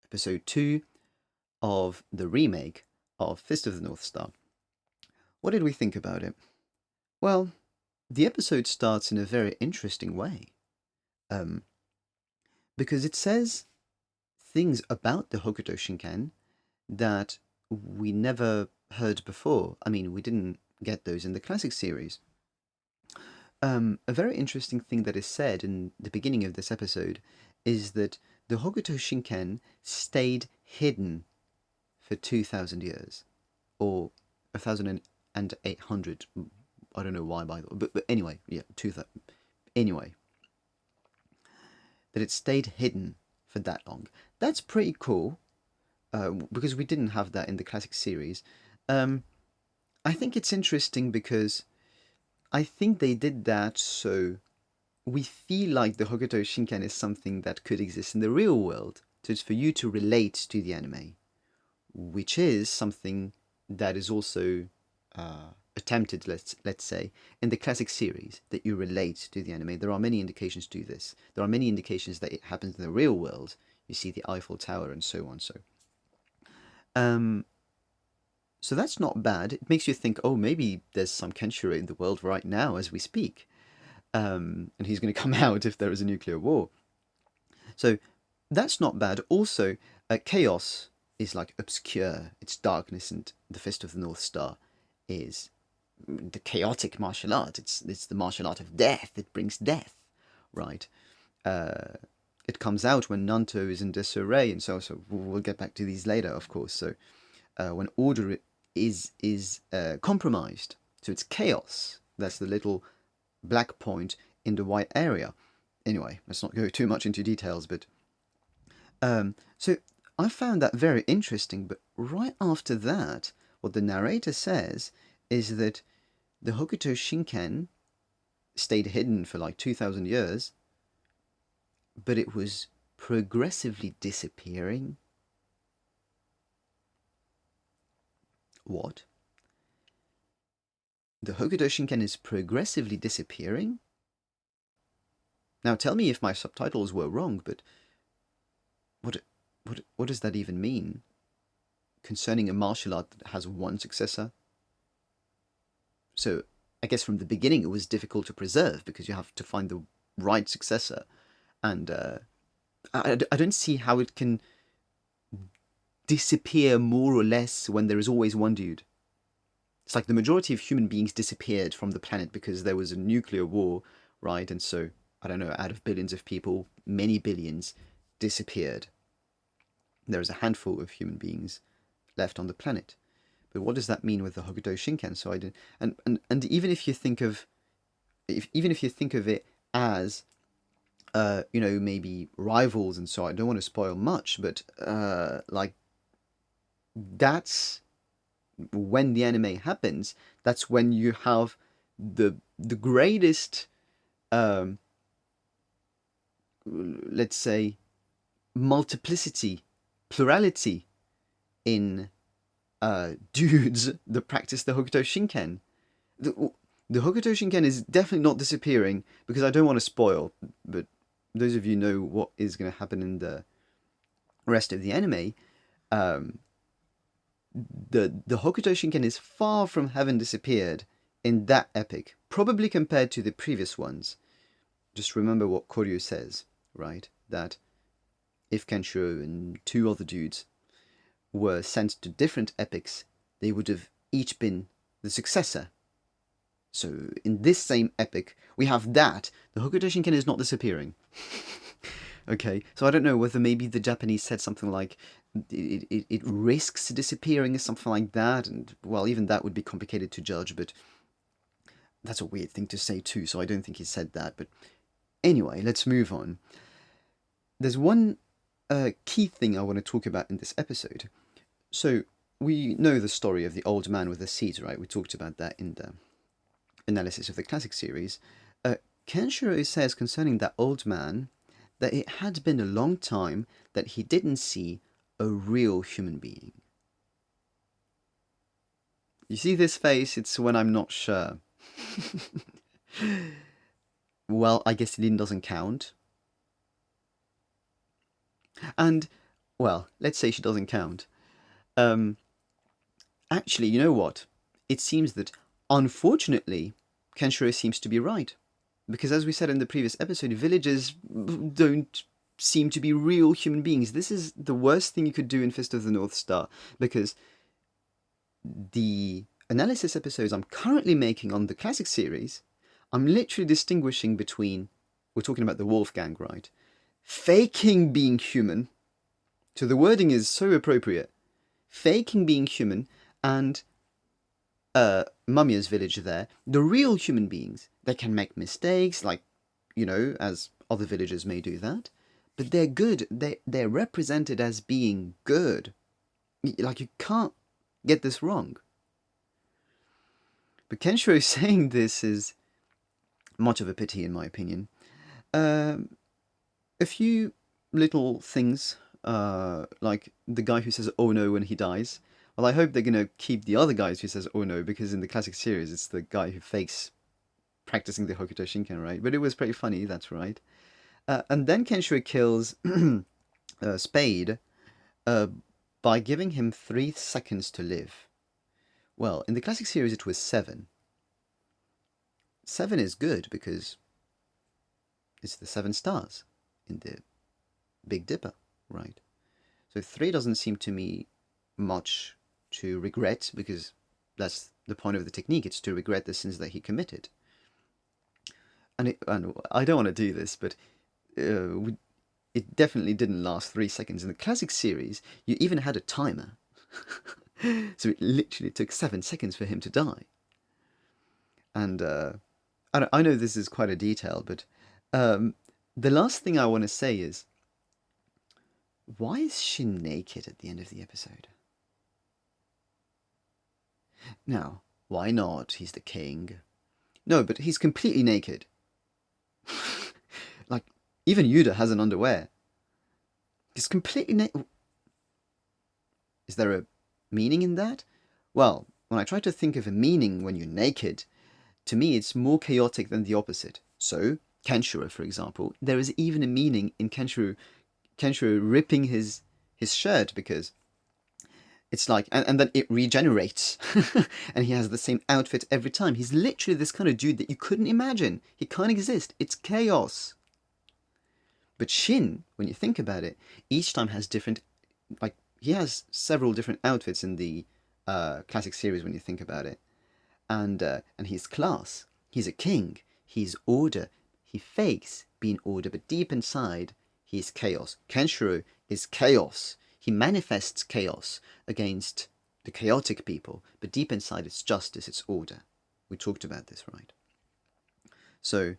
episode 2 of the remake of Fist of the North Star. What did we think about it? Well, the episode starts in a very interesting way. Um, because it says things about the Hokuto Shinken that we never heard before. I mean, we didn't get those in the classic series. A very interesting thing that is said in the beginning of this episode is that the Hokuto Shinken stayed hidden for 2,000 years, or 1,800. I don't know why, by the way, but anyway, yeah, 2,000. Anyway, that it stayed hidden for that long. That's pretty cool, because we didn't have that in the classic series. I think it's interesting because I think they did that so we feel like the Hokuto Shinken is something that could exist in the real world. So it's for you to relate to the anime, which is something that is also attempted, let's say, in the classic series, that you relate to the anime. There are many indications to this. There are many indications that it happens in the real world. You see the Eiffel Tower and so on. Um, so that's not bad. It makes you think, oh, maybe there's some Kenshiro in the world right now as we speak. And he's going to come out if there is a nuclear war. So that's not bad. Also, chaos is like obscure. It's darkness, and the Fist of the North Star is the chaotic martial art. It's the martial art of death. It brings death, right? Uh, it comes out when Nanto is in disarray, and so we'll get back to these later, of course. So when order is compromised, so it's chaos. That's the little black point in the white area. Anyway, let's not go too much into details, but so I found that very interesting. But right after that, what the narrator says is that the Hokuto Shinken stayed hidden for like 2,000 years, but it was progressively disappearing. What? The Hokuto Shinken is progressively disappearing? Now tell me if my subtitles were wrong, but what what does that even mean? Concerning a martial art that has one successor? So I guess from the beginning it was difficult to preserve because you have to find the right successor, and I don't see how it can disappear more or less when there is always one dude. It's like the majority of human beings disappeared from the planet because there was a nuclear war, right? And so, I don't know, out of billions of people, many billions disappeared. There is a handful of human beings left on the planet. But what does that mean with the Hokuto Shinken? So I did, and even if you think of, even if you think of it as, maybe rivals, and so I don't want to spoil much, but like that's when the anime happens. That's when you have the greatest, um, let's say, multiplicity, plurality in dudes that practice the Hokuto Shinken. The, the Hokuto Shinken is definitely not disappearing because I don't want to spoil, but those of you know what is going to happen in the rest of the anime. Um, the Hokuto Shinken is far from having disappeared in that epic, probably compared to the previous ones. Just remember what Koryu says, right? That if Kenshiro and two other dudes were sent to different epics, they would have each been the successor. So in this same epic, we have that. The Hokuto Shinken is not disappearing. Okay, so I don't know whether maybe the Japanese said something like it risks disappearing or something like that, and well, even that would be complicated to judge, but that's a weird thing to say too, so I don't think he said that. But anyway, let's move on. There's one key thing I want to talk about in this episode. So we know the story of the old man with the seeds, right? We talked about that in the analysis of the classic series. Kenshiro says concerning that old man that it had been a long time that he didn't see a real human being. You see this face? It's when I'm not sure. Well, I guess Lin doesn't count. And well, let's say she doesn't count. Um, Actually, you know what? It seems that, unfortunately, Kenshiro seems to be right. Because as we said in the previous episode, villagers don't seem to be real human beings. This is the worst thing you could do in Fist of the North Star, because the analysis episodes I'm currently making on the classic series, I'm literally distinguishing between, we're talking about the Wolfgang, right? Faking being human, so the wording is so appropriate. Faking being human and Mamiya's village there, the real human beings. They can make mistakes, like, as other villagers may do that, but they're good. They're represented as being good. Like, you can't get this wrong. But Kenshiro saying this is much of a pity, in my opinion. A few little things, like the guy who says "oh no" when he dies. Well, I hope they're gonna keep the other guys who says "oh no," because in the classic series, it's the guy who fakes practicing the Hokuto Shinken, right? But it was pretty funny, that's right. And then Kenshiro kills Spade uh, by giving him 3 seconds to live. Well, in the classic series, it was 7. 7 is good because it's the 7 stars in the Big Dipper, right? So 3 doesn't seem to me much to regret, because that's the point of the technique. It's to regret the sins that he committed. And I don't want to do this, but it definitely didn't last 3 seconds. In the classic series, you even had a timer. So it literally took 7 seconds for him to die. And I know this is quite a detail, but the last thing I want to say is, why is Shin naked at the end of the episode? Now, why not? He's the king. No, but he's completely naked. Like, even Yuda has an underwear. He's completely naked. Is there a meaning in that? Well, when I try to think of a meaning when you're naked, to me it's more chaotic than the opposite. So, Kenshiro, for example, there is even a meaning in Kenshiro ripping his shirt, because it's like, and then it regenerates, and he has the same outfit every time. He's literally this kind of dude that you couldn't imagine. He can't exist. It's chaos. But Shin, when you think about it, each time has different, like, he has several different outfits in the classic series when you think about it. And he's class. He's a king. He's order. He fakes being order, but deep inside, he's chaos. Kenshiro is chaos. He manifests chaos against the chaotic people, but deep inside it's justice, it's order. We talked about this, right? So,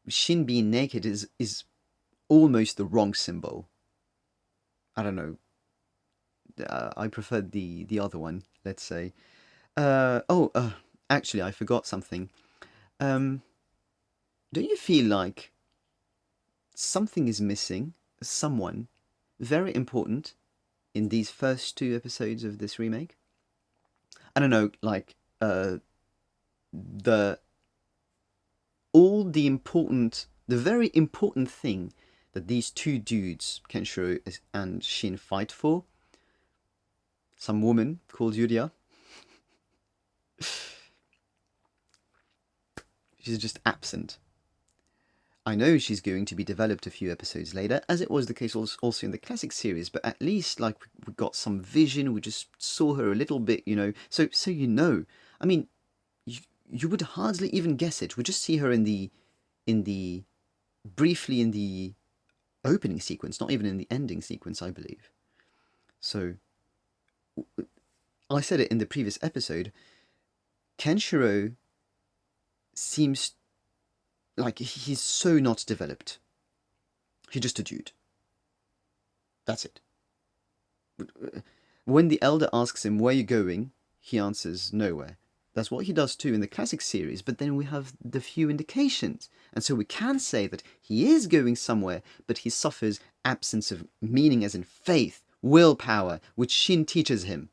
Shin being naked is almost the wrong symbol. I don't know. I prefer the other one, let's say. Actually, I forgot something. Don't you feel like something is missing? Someone very important in these first 2 episodes of this remake? I don't know, like, the very important thing that these 2 dudes, Kenshiro and Shin, fight for. Some woman called Yuria. She's just absent. I know she's going to be developed a few episodes later, as it was the case also in the classic series, but at least, like, we got some vision, we just saw her a little bit, so I mean, you would hardly even guess it. We just see her briefly in the opening sequence, not even in the ending sequence, I believe. So, I said it in the previous episode, Kenshiro seems like he's so not developed. He's just a dude. That's it. When the elder asks him, "where are you going?" he answers, "nowhere." That's what he does too in the classic series, but then we have the few indications. And so we can say that he is going somewhere, but he suffers absence of meaning, as in faith, willpower, which Shin teaches him.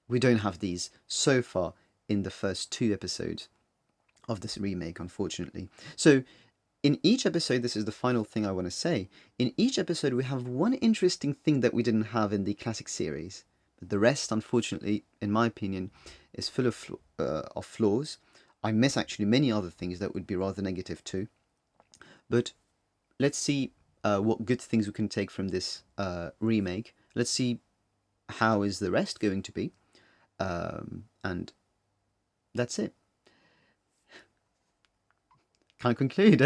We don't have these so far in the first 2 episodes of this remake, unfortunately. So in each episode, this is the final thing I want to say. In each episode, we have one interesting thing that we didn't have in the classic series. But the rest, unfortunately, in my opinion, is full of flaws. I miss actually many other things that would be rather negative too. But let's see what good things we can take from this remake. Let's see how is the rest going to be. And that's it. Can't conclude.